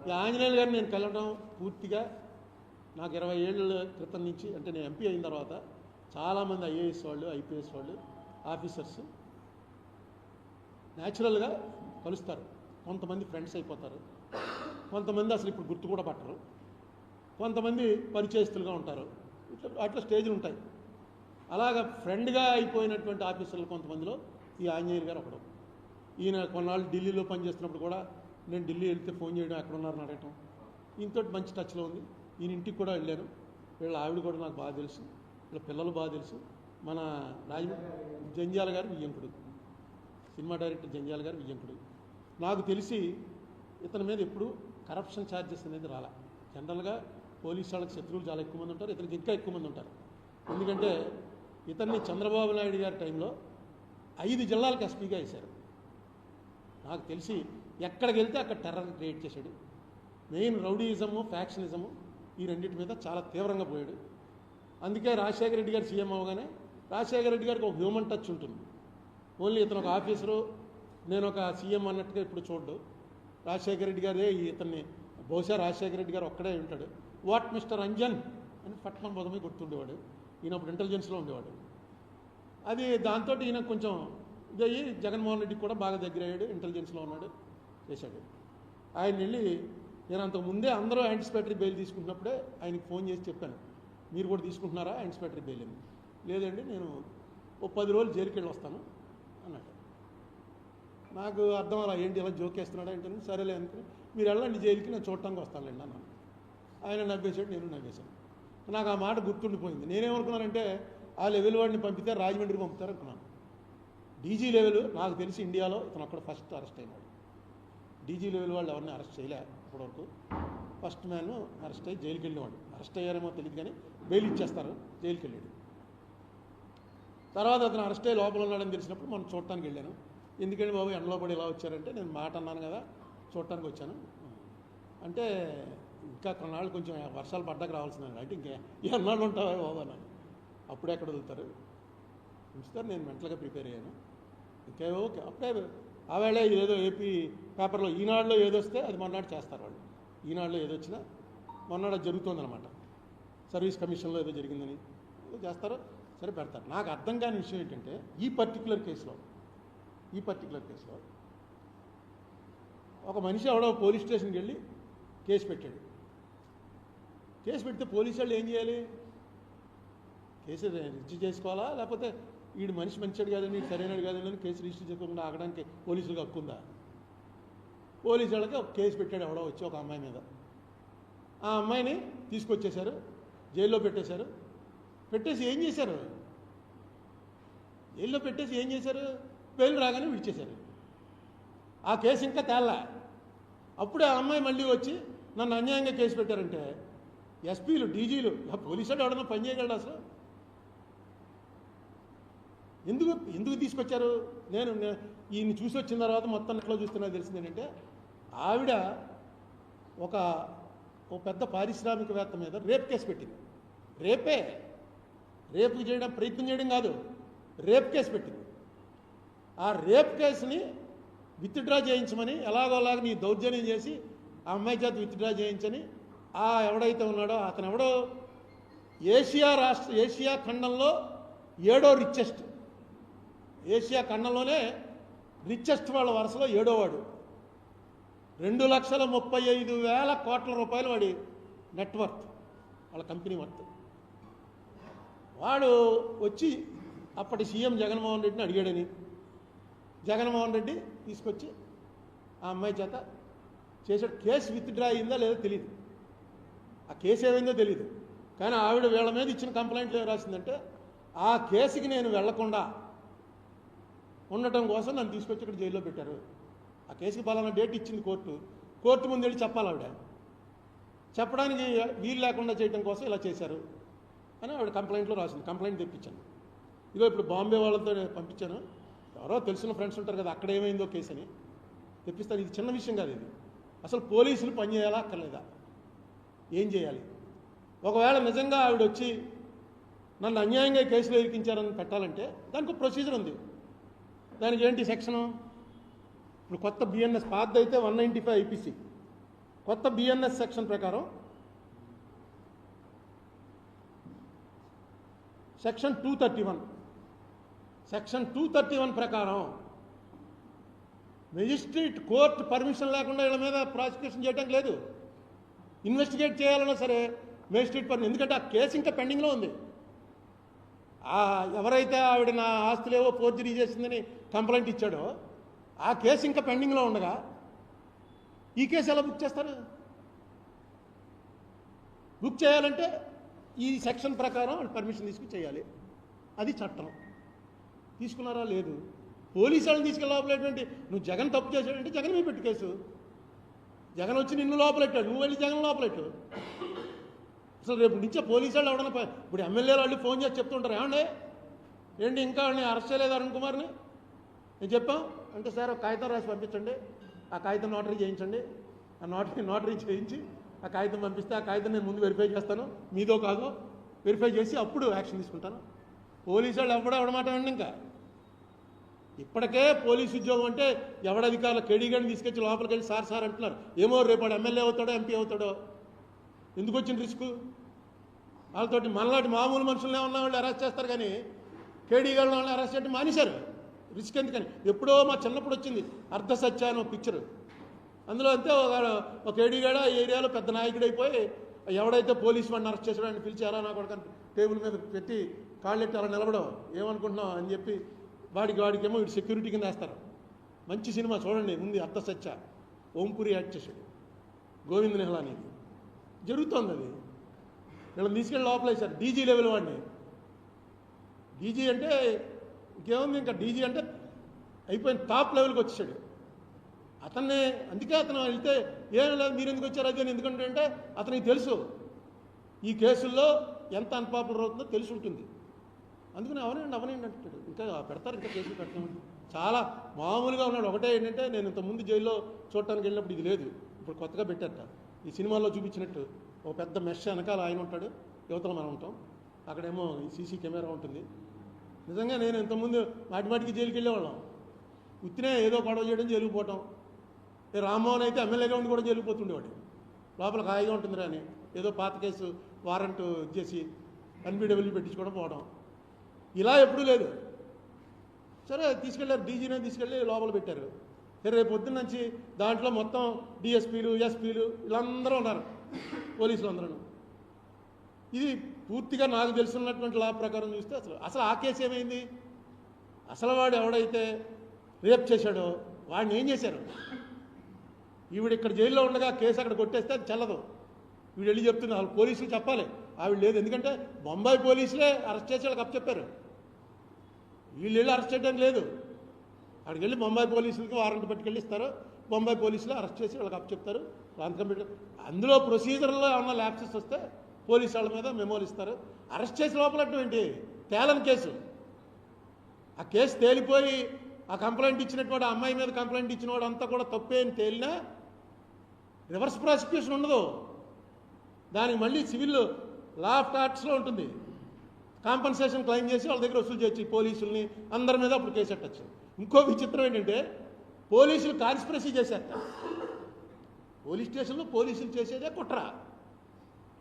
ఈ ఆంజనేయులు గారిని నేను కలవడం పూర్తిగా నాకు 20 ఏళ్ళ క్రితం నుంచి, అంటే నేను ఎంపీ అయిన తర్వాత చాలామంది ఐఏఎస్ వాళ్ళు, ఐపీఎస్ వాళ్ళు, ఆఫీసర్స్ న్యాచురల్గా కలుస్తారు. కొంతమంది ఫ్రెండ్స్ అయిపోతారు, కొంతమంది అసలు ఇప్పుడు గుర్తు కూడా పట్టరు, కొంతమంది పరిచయస్తులుగా ఉంటారు. అట్లా స్టేజ్లు ఉంటాయి. అలాగా ఫ్రెండ్గా అయిపోయినటువంటి ఆఫీసర్లు కొంతమందిలో ఈ ఆంజనేయులు గారు ఒకడు. ఈయన కొన్నాళ్ళు ఢిల్లీలో పనిచేస్తున్నప్పుడు కూడా నేను ఢిల్లీ వెళ్తే ఫోన్ చేయడం, ఎక్కడ ఉన్నారని అడగటం. ఈయనతో మంచి టచ్లో ఉంది. ఈయన ఇంటికి కూడా వెళ్ళాను. వీళ్ళ ఆవిడ కూడా నాకు బాగా తెలుసు, వీళ్ళ పిల్లలు బాగా తెలుసు. మన జంజాల గారు వియ్యంకుడు, సినిమా డైరెక్టర్ జంజాల గారు వియ్యంకుడు. నాకు తెలిసి ఇతని మీద ఎప్పుడు కరప్షన్ ఛార్జెస్ అనేది రాలే. జనరల్గా పోలీసు వాళ్ళకి శత్రువులు చాలా ఎక్కువ మంది ఉంటారు, ఇతనికి ఇంకా ఎక్కువ మంది ఉంటారు. ఎందుకంటే ఇతన్ని చంద్రబాబు నాయుడు గారి టైంలో 5 జిల్లాలకు ఎస్పీగా వేశారు. నాకు తెలిసి ఎక్కడికి వెళ్తే అక్కడ టెర్రర్ క్రియేట్ చేశాడు. మెయిన్ రౌడీయిజము, ఫ్యాక్షనిజము ఈ రెండింటి మీద చాలా తీవ్రంగా పోయాడు. అందుకే రాజశేఖర రెడ్డి గారు సీఎం అవగానే రాజశేఖర రెడ్డి గారికి ఒక హ్యూమన్ టచ్ ఉంటుంది. ఓన్లీ ఇతను ఒక ఆఫీసరు, నేను ఒక సీఎం అన్నట్టుగా ఇప్పుడు చూడ్డు. రాజశేఖర రెడ్డి గారే ఇతన్ని, బహుశా రాజశేఖర రెడ్డి గారు ఒక్కడే ఉంటాడు. వాట్ మిస్టర్ అంజన్ అని పట్నం పదమే గుర్తుండేవాడు. ఈయన అప్పుడు ఇంటెలిజెన్స్లో ఉండేవాడు. అది దాంతో ఈయన కొంచెం ఇదయ్యి జగన్మోహన్ రెడ్డికి కూడా బాగా దగ్గర అయ్యాడు, ఇంటెలిజెన్స్లో ఉన్నాడు, చేశాడు. ఆయన వెళ్ళి నేను అంతకు ముందే అందరూ యాంటిసిపేటరీ బెయిల్ తీసుకుంటున్నప్పుడే ఆయనకి ఫోన్ చేసి చెప్పాను, మీరు కూడా తీసుకుంటున్నారా యాంటిసిపేటరీ బెయిల్ అని. లేదండి, నేను ఓ 10 రోజులు జైలుకి వెళ్ళి వస్తాను అన్నాడు. నాకు అర్థం అలా ఏంటి ఇలా జోకేస్తున్నాడా ఏంటని, సరేలే అనుకుని మీరు వెళ్ళండి జైలుకి, నేను చూడటానికి వస్తానులేండి అన్నాను. ఆయన నవ్వేశాడు, నేను నవ్వేశాను. నాకు ఆ మాట గుర్తుండిపోయింది. నేనేమనుకున్నానంటే ఆ లెవెల్ వాడిని పంపితే రాజమండ్రికి పంపుతారనుకున్నాను. డీజీ లెవెల్ నాకు తెలిసి ఇండియాలో ఇతను అక్కడ ఫస్ట్ అరెస్ట్ అయినాడు. డీజీ లెవెల్ వాళ్ళు ఎవరిని అరెస్ట్ చేయలే ఇప్పటివరకు. ఫస్ట్ మ్యాన్ అరెస్ట్ అయ్యి జైలుకి వెళ్ళేవాడు. అరెస్ట్ అయ్యారేమో తెలియదు కానీ బెయిల్ ఇచ్చేస్తారు, జైలుకి వెళ్ళాడు. తర్వాత అతను అరెస్ట్ అయ్యి లోపల ఉన్నాడని తెలిసినప్పుడు మనం చూడటానికి వెళ్ళాను. ఎందుకంటే బాబు ఎండలో పడి ఇలా వచ్చారంటే, నేను మాట అన్నాను కదా చూడటానికి వచ్చాను అంటే, ఇంకా కొన్నాళ్ళు కొంచెం వర్షాలు పడ్డాక రావాల్సిందండి అంటే, ఇంకా ఎన్నాళ్ళు ఉంటావా బాబు అన్నాను. అప్పుడే ఎక్కడ వదులుతారు ఉంచుతారు. నేను మెంటల్గా ప్రిపేర్ అయ్యాను. ఇంకా ఓకే అప్పుడే ఆవేళ ఏదో ఏపీ పేపర్లో ఈనాడులో ఏదొస్తే అది మొన్నటి చేస్తారు వాళ్ళు. ఈనాడులో ఏదొచ్చినా మొన్నటి అది జరుగుతుందన్నమాట. సర్వీస్ కమిషన్లో ఏదో జరిగిందని ఏదో చేస్తారో సరే పెడతారు. నాకు అర్థం కాని విషయం ఏంటంటే ఈ పర్టికులర్ కేసులో ఒక మనిషి ఎవడో పోలీస్ స్టేషన్కి వెళ్ళి కేసు పెట్టాడు. కేసు పెడితే పోలీసు వాళ్ళు ఏం చేయాలి? కేసు రిజిస్టర్ చేసుకోవాలా, లేకపోతే వీడు మనిషి మంచివాడు కాదని, సరైనడు కాదని అని కేసు రిజిస్టర్ చేసుకోకుండా ఆగడానికి పోలీసులకు హక్కు ఉందా? పోలీసు వాళ్ళకి ఒక కేసు పెట్టాడు ఎవడో వచ్చి ఒక అమ్మాయి మీద. ఆ అమ్మాయిని తీసుకొచ్చేశారు, జైల్లో పెట్టేశారు. పెట్టేసి ఏం చేశారు? జైల్లో పెట్టేసి ఏం చేశారు? బెయిల్ రాగానే విడిచేశారు. ఆ కేసు ఇంకా తేల్లా. అప్పుడే ఆ అమ్మాయి మళ్ళీ వచ్చి నన్ను అన్యాయంగా కేసు పెట్టారంటే ఎస్పీలు, డీజీలు, పోలీసు వాడు ఎవడన్నా పని చేయగలడు అసలు? ఎందుకు తీసుకొచ్చారు? నేను ఈయన్ని చూసి వచ్చిన తర్వాత మొత్తం ఎట్లా చూస్తున్నా తెలిసింది ఏంటంటే, ఆవిడ ఒక పెద్ద పారిశ్రామికవేత్త మీద రేప్ కేసు పెట్టింది. రేపు చేయడం ప్రయత్నం చేయడం కాదు, రేప్ కేసు పెట్టింది. ఆ రేప్ కేసుని విత్డ్రా చేయించమని ఎలాగోలాగా నీ దౌర్జన్యం చేసి ఆ అమ్మాయి చేత విత్డ్రా చేయించని ఆ ఎవడైతే ఉన్నాడో అతను ఎవడో ఏషియా ఖండంలో 7వ రిచెస్ట్, ఏషియా ఖండంలోనే రిచెస్ట్ వాళ్ళ వరుసలో 7వ వాడు. 2,35,000 కోట్ల రూపాయలు వాడి నెట్వర్త్, వాళ్ళ కంపెనీ వర్త్. వాడు వచ్చి అప్పటి సీఎం జగన్మోహన్ రెడ్డిని అడిగాడని, జగన్మోహన్ రెడ్డి తీసుకొచ్చి ఆ అమ్మాయి చేత చేసాడు. కేసు విత్డ్రా అయిందా లేదో తెలియదు, ఆ కేసు ఏమైందో తెలియదు. కానీ ఆవిడ వీళ్ళ మీద ఇచ్చిన కంప్లైంట్లు ఏం రాసిందంటే, ఆ కేసుకి నేను వెళ్లకుండా ఉండటం కోసం నన్ను తీసుకొచ్చి ఇక్కడ జైల్లో పెట్టారు. ఆ కేసుకి పలానా డేట్ ఇచ్చింది కోర్టు ముందు వెళ్ళి చెప్పాలి. ఆవిడ చెప్పడానికి వీలు లేకుండా చేయడం కోసం ఇలా చేశారు అని ఆవిడ కంప్లైంట్లో రాసింది. కంప్లైంట్ తెప్పించాను. ఇదో ఇప్పుడు బాంబే వాళ్ళతో పంపించాను, ఎవరో తెలిసిన ఫ్రెండ్స్ ఉంటారు కదా, అక్కడ ఏమైందో కేసు అని తెప్పిస్తాను. ఇది చిన్న విషయం కాదు. ఇది అసలు పోలీసులు పని చేయాలా అక్కర్లేదా? ఏం చేయాలి? ఒకవేళ నిజంగా ఆవిడ వచ్చి నన్ను అన్యాయంగా కేసులో ఇరికించారని పెట్టాలంటే దానికి ప్రొసీజర్ ఉంది. దానికి ఏంటి సెక్షను? ఇప్పుడు కొత్త బిఎన్ఎస్ పాత అయితే 195 ఐపీసీ, కొత్త బిఎన్ఎస్ సెక్షన్ ప్రకారం సెక్షన్ 231 ప్రకారం మెజిస్ట్రేట్ కోర్టు పర్మిషన్ లేకుండా వీళ్ళ మీద ప్రాసిక్యూషన్ చేయడానికి లేదు. ఇన్వెస్టిగేట్ చేయాలన్నా సరే మెజిస్ట్రేట్ పర్మిషన్, ఎందుకంటే ఆ కేసు ఇంకా పెండింగ్లో ఉంది. ఎవరైతే ఆవిడ నా ఆస్తులేవో ఫోర్జరీ చేసిందని కంప్లైంట్ ఇచ్చాడో ఆ కేసు ఇంకా పెండింగ్లో ఉండగా ఈ కేసు ఎలా బుక్ చేస్తారు? బుక్ చేయాలంటే ఈ సెక్షన్ ప్రకారం పర్మిషన్ తీసుకుని చేయాలి. అది చట్టం. తీసుకున్నారా? లేదు. పోలీసు వాళ్ళని తీసుకెళ్ళి లోపలేటువంటి నువ్వు జగన్ తప్పు చేశాడంటే జగన్ మీద పెట్టు కేసు. జగన్ వచ్చి నిన్ను లోపలెట్టాడు, నువ్వు వెళ్ళి జగన్ లోపలెట్టు. అసలు రేపు నుంచే పోలీసు వాళ్ళు ఎవడన్నా ఇప్పుడు ఎమ్మెల్యేలు వాళ్ళు ఫోన్ చేసి చెప్తుంటారు, ఏమండి ఏంటి ఇంకా వాళ్ళని అరెస్ట్ చేయలేదు అరుణ్ కుమార్ని? నేను చెప్పాం అంటే సార్ ఒక కాగితం రాసి పంపించండి, ఆ కాగితం నోటరీ చేయించండి, ఆ నోటరీ చేయించి ఆ కాగితం పంపిస్తే ఆ కాగితం నేను ముందు వెరిఫై చేస్తాను, మీదో కాదో వెరిఫై చేసి అప్పుడు యాక్షన్ తీసుకుంటాను. పోలీసు వాళ్ళు ఎవడమాట అండి. ఇంకా ఇప్పటికే పోలీసు ఉద్యోగం అంటే ఎవడధికారులు కేడీగాడిని తీసుకొచ్చి లోపలికి వెళ్ళి సార్ అంటున్నారు. ఏమో రేపాడు ఎమ్మెల్యే అవుతాడో ఎంపీ అవుతాడో, ఎందుకు వచ్చిన రిస్క్? వాళ్ళతోటి మనలాంటి మామూలు మనుషులనే ఉన్న వాళ్ళు అరెస్ట్ చేస్తారు, కానీ కేడీగాళ్ళని వాళ్ళని అరెస్ట్ చేయడం మానేశారు. రిస్క్ ఎందుకని? ఎప్పుడో మా చిన్నప్పుడు వచ్చింది అర్ధ సత్య అని ఒక పిక్చర్. అందులో అంతే ఒక కేడీగాడ ఈ ఏరియాలో పెద్ద నాయకుడు అయిపోయి ఎవడైతే పోలీసు వాడిని అరెస్ట్ చేసాడో ఆయన పిలిచి ఎలా నాకు టేబుల్ మీద పెట్టి కాళ్ళెట్టి అలా నిలబడవు ఏమనుకుంటున్నావు అని చెప్పి వాడికేమో వీడు సెక్యూరిటీ కింద వేస్తారు. మంచి సినిమా చూడండి, ఉంది అర్ధ సత్య. ఓంపురి యాక్ట్ చేశాడు, గోవింద్ నిహలాని. జరుగుతోంది అది. వీళ్ళని తీసుకెళ్ళి లోపలేశారు. డీజీ లెవెల్ వాడిని. డీజీ అంటే ఇంకేముంది, ఇంకా డీజీ అంటే అయిపోయిన టాప్ లెవెల్కి వచ్చేసాడు. అతన్ని అందుకే అతను వెళ్తే ఏం లేదు మీరు ఎందుకు వచ్చారు అది ఎందుకంటే అంటే అతనికి తెలుసు ఈ కేసుల్లో ఎంత అన్పాపులర్ అవుతుందో తెలిసి ఉంటుంది. అందుకని అవనండి అంటాడు. ఇంకా పెడతారు, ఇంకా కేసులు పెట్టడం చాలా మామూలుగా ఉన్నాడు. ఒకటే ఏంటంటే నేను ఇంతకుముందు జైల్లో చూడటానికి వెళ్ళినప్పుడు ఇది లేదు, ఇప్పుడు కొత్తగా పెట్టారట. ఈ సినిమాల్లో చూపించినట్టు ఒక పెద్ద మెష్ వెనకాల ఆయన ఉంటాడు, యువతలో మనం ఉంటాం, అక్కడేమో సీసీ కెమెరా ఉంటుంది. నిజంగా నేను ఇంతకుముందు మాటికి జైలుకి వెళ్ళేవాళ్ళం. ఉత్తినే ఏదో గొడవ చేయడం జైలుకి పోవటం. రామ్మోహన్ అయితే ఎమ్మెల్యేగా ఉండి కూడా జైలుకి పోతుండేవాడు. లోపల హాయిగా ఉంటుందిరా అని ఏదో పాత కేసు వారెంట్ ఇచ్చేసి ఎన్బిడబ్ల్యూ పెట్టించుకోవడం పోవడం. ఇలా ఎప్పుడూ లేదు. సరే తీసుకెళ్ళారు, డీజీనే తీసుకెళ్ళి లోపల పెట్టారు. రేపు పొద్దున్న నుంచి దాంట్లో మొత్తం డిఎస్పీలు ఎస్పీలు వీళ్ళందరూ ఉన్నారు, పోలీసులు అందరూ. ఇది పూర్తిగా నాకు తెలుసున్నటువంటి లా ప్రకారం చూస్తే అసలు ఆ కేసు ఏమైంది? అసలు వాడు ఎవడైతే రేప్ చేశాడో వాడిని ఏం చేశారు? ఈవిడ ఇక్కడ జైల్లో ఉండగా కేసు అక్కడ కొట్టేస్తే అది చెల్లదు. వీడు వెళ్ళి చెప్తుంది, వాళ్ళు పోలీసులు చెప్పాలి, ఆవిడ లేదు. ఎందుకంటే బొంబాయి పోలీసులే అరెస్ట్ చేసి వాళ్ళకి అప్పచెప్పారు. వీళ్ళు వెళ్ళి అరెస్ట్ చేయడానికి లేదు. అక్కడికి వెళ్ళి బొంబాయి పోలీసులకి వారెంట్ పట్టుకెళ్ళి ఇస్తారు, బొంబాయి పోలీసులు అరెస్ట్ చేసి వాళ్ళకి అప్పచెప్తారు, సంతకం పెట్టి. అందులో ప్రొసీజర్లో ఏమన్నా ల్యాప్సెస్ వస్తే పోలీసు వాళ్ళ మీద మెమోలు ఇస్తారు. అరెస్ట్ చేసి లోపలటువంటి తేలని కేసు. ఆ కేసు తేలిపోయి ఆ కంప్లైంట్ ఇచ్చినటువంటి అమ్మాయి మీద కంప్లైంట్ ఇచ్చినవాడు అంతా కూడా తప్పే అని తేలినా రివర్స్ ప్రాసిక్యూషన్ ఉండదు. దానికి మళ్ళీ సివిల్ లా ఆఫ్ టార్ట్స్లో ఉంటుంది. కాంపన్సేషన్ క్లెయిమ్ చేసి వాళ్ళ దగ్గర వసూలు చేయొచ్చు పోలీసుల్ని అందరి మీద అప్పుడు కేసు పెట్టచ్చు. ఇంకో విచిత్రం ఏంటంటే పోలీసులు కాన్స్పిరసీ చేశారట. పోలీస్ స్టేషన్లో పోలీసులు చేసేదే కుట్ర.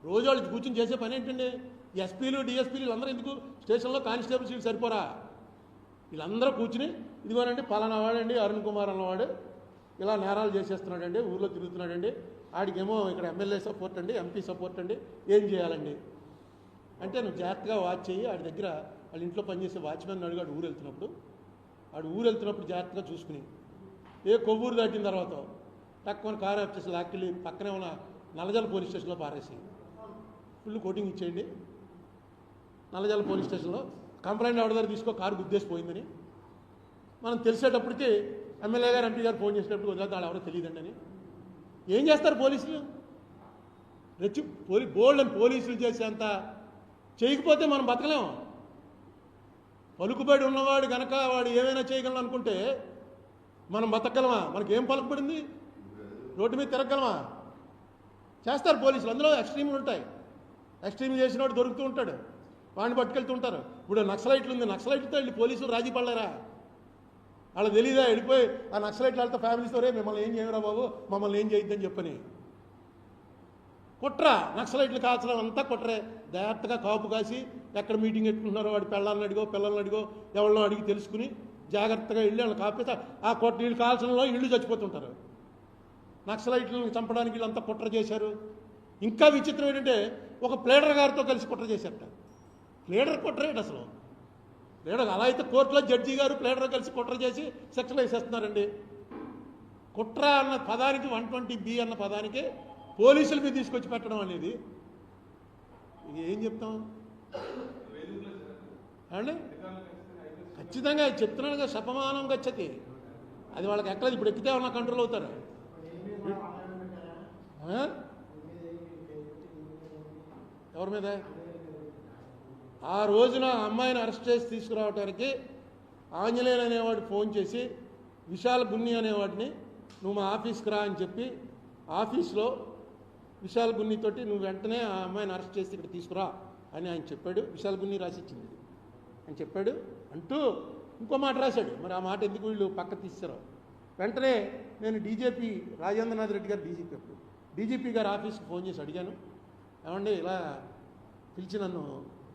రోజు వాళ్ళు కూర్చొని చేసే పని ఏంటండి? ఎస్పీలు డిఎస్పీలు వీళ్ళందరూ ఎందుకు స్టేషన్లో కానిస్టేబుల్స్ వీళ్ళు సరిపోరా? వీళ్ళందరూ కూర్చుని ఇదిగోనండి పలానా వాడండి అరుణ్ కుమార్ అన్నవాడు ఇలా నేరాలు చేసేస్తున్నాడండి, ఊళ్ళో తిరుగుతున్నాడండి, ఆడికేమో ఇక్కడ ఎమ్మెల్యే సపోర్ట్ అండి, ఎంపీ సపోర్ట్ అండి, ఏం చేయాలండి అంటే నువ్వు జాగ్రత్తగా వాచ్ చేయి. ఆడి దగ్గర వాళ్ళ ఇంట్లో పనిచేసే వాచ్మెన్ అడిగి ఊరు వెళ్తున్నప్పుడు జాగ్రత్తగా చూసుకుని ఏ కొవ్వూరు దాటిన తర్వాత తక్కువ కారు ఆఫ్ చేసి లాక్కెళ్ళి పక్కనే ఉన్న నల్లజల పోలీస్ స్టేషన్లో పారేసి ఫుల్ కోటింగ్ ఇచ్చేయండి. నల్లజల పోలీస్ స్టేషన్లో కంప్లైంట్ ఎవరి దగ్గర తీసుకో కారు గుద్దేసిపోయిందని మనం తెలిసేటప్పటికి ఎమ్మెల్యే గారు ఎంపీ గారు ఫోన్ చేసేటప్పుడు వదిలేదు వాళ్ళు ఎవరో తెలియదండి అని. ఏం చేస్తారు పోలీసులు? బోల్డ్ అని పోలీసులు చేసేంత చేయకపోతే మనం బతకలేము. పలుకుబడి ఉన్నవాడు కనుక వాడు ఏమైనా చేయగలను అనుకుంటే మనం బతకగలమా? మనకేం పలుకుబడింది? రోడ్డు మీద తిరగలమా? చేస్తారు పోలీసులు. అందులో ఎక్స్ట్రీమ్లు ఉంటాయి. ఎక్స్ట్రీమ్ చేసిన వాడు దొరుకుతూ ఉంటాడు, వాడిని పట్టుకెళ్తూ ఉంటారు. ఇప్పుడు నక్సలైట్లు ఉంది, నక్సలైట్తో వెళ్ళి పోలీసులు రాజీ పడలేరా? వాళ్ళకి తెలీదా? వెళ్ళిపోయి ఆ నక్సలైట్లు వాళ్ళతో ఫ్యామిలీతో రే మిమ్మల్ని ఏం చేయరా బాబు, మమ్మల్ని ఏం చేయొద్దని చెప్పని కుట్ర, నక్సలైట్లు కాల్చడం అంతా కుట్రే. జాగ్రత్తగా కాపు కాసి ఎక్కడ మీటింగ్ పెట్టుకుంటున్నారో వాడి పిల్లల్ని అడిగో ఎవరినో అడిగి తెలుసుకుని జాగ్రత్తగా వెళ్ళి వాళ్ళు కాపేస్తే ఆ వీళ్ళు కాల్చడంలో ఇళ్ళు చచ్చిపోతుంటారు. నక్సలైట్లను చంపడానికి వీళ్ళంతా కుట్ర చేశారు. ఇంకా విచిత్రం ఏంటంటే ఒక ప్లేడర్ గారితో కలిసి కుట్ర చేశారట. ప్లేడర్ కుట్ర ఏంటి అసలు? ప్లేడర్ అలా అయితే కోర్టులో జడ్జి గారు ప్లేడర్ కలిసి కుట్ర చేసి శిక్షలు వేసేస్తున్నారండి. కుట్ర అన్న పదానికి 120B అన్న పదానికి పోలీసుల మీద తీసుకొచ్చి పెట్టడం అనేది ఏం చెప్తాం అండి? ఖచ్చితంగా చెప్తున్నానుగా, శపమానం గచ్చతి. అది వాళ్ళకి ఎక్కలేదు. ఇప్పుడు ఎక్కితే వాళ్ళ కంట్రోల్ అవుతారు. ఎవరి మీద? ఆ రోజున అమ్మాయిని అరెస్ట్ చేసి తీసుకురావడానికి ఆంజనేయులు అనేవాడు ఫోన్ చేసి విశాల్ గున్ని అనేవాడిని నువ్వు మా ఆఫీస్కి రా అని చెప్పి ఆఫీస్లో విశాల్ గున్నితోటి నువ్వు వెంటనే ఆ అమ్మాయిని అరెస్ట్ చేసి ఇక్కడ తీసుకురా అని ఆయన చెప్పాడు. విశాల్ గున్ని రాసిచ్చింది అని చెప్పాడు అంటూ ఇంకో మాట రాశాడు. మరి ఆ మాట ఎందుకు వీళ్ళు పక్క తీశారో. వెంటనే నేను డీజీపీ రాజేంద్రనాథ్ రెడ్డి గారు డీజీపీ గారు ఆఫీస్కి ఫోన్ చేసి అడిగాను, ఏమండి ఇలా పిలిచి నన్ను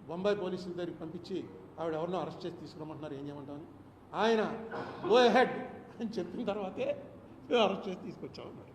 బొంబాయి పోలీసుల దగ్గరికి పంపించి ఆవిడ ఎవరినో అరెస్ట్ చేసి తీసుకురమ్మంటున్నారు, ఏం చేయమంటామని. ఆయన గో అహెడ్ అని చెప్పిన తర్వాతే అరెస్ట్ చేసి తీసుకొచ్చామన్నారు.